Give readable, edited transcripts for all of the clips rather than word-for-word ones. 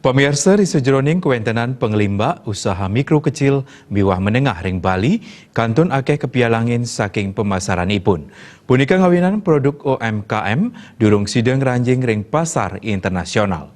Pemirsa di sejroning kewentenan pengelimba usaha mikro kecil miwah menengah ring Bali kantun akeh kepialangin saking pemasaranipun. Punika ngawinan produk UMKM durung sidang ranjing ring pasar internasional.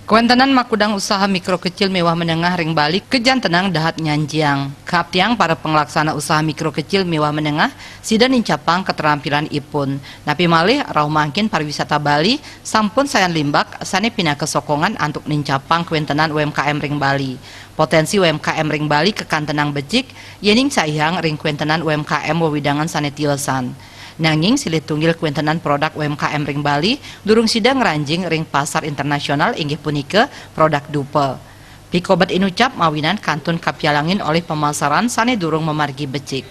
Kewentenan makudang usaha mikro kecil mewah menengah ring Bali kejan tenang dahat nyanjiang. Kaptiang para pelaksana usaha mikro kecil mewah menengah sidan incapang keterampilan ipun. Napi malih rauh mangkin pariwisata Bali sampun sayan limbak sane pindah ke sokongan antuk nincapang kewentenan UMKM ring Bali. Potensi UMKM ring Bali kekan tenang becik yening saihang ring kewentenan UMKM wewidangan sane tiosan. Nanging silih tunggil kuentenan produk UMKM ring Bali durung sidang ranjing ring pasar internasional inggih punika produk dupe. Pikobat inucap mawinan kantun kapialangin oleh pemasaran sane durung memargi becik.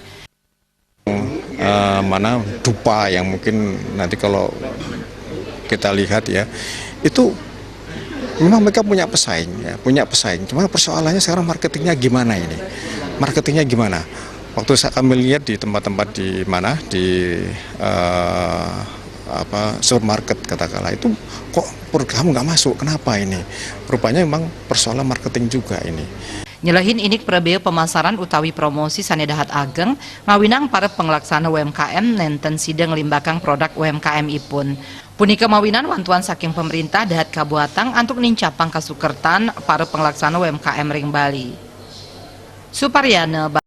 Mana dupa yang mungkin nanti kalau kita lihat ya, itu memang mereka punya pesaing ya, Cuma persoalannya sekarang marketingnya gimana ini? Marketingnya gimana? Waktu kami lihat di tempat-tempat di mana di supermarket katakanlah itu kok program nggak masuk, kenapa ini? Rupanya memang persoalan marketing juga ini. Nyelahin inik prebeu pemasaran utawi promosi sanedahat ageng ngawinang para penglaksana UMKM nenten sidang limbakang produk UMKM ipun. Punika mawinan wantuan saking pemerintah dahat kabuatang antuk nincapang kasukertan para penglaksana UMKM ring Bali. Suparyana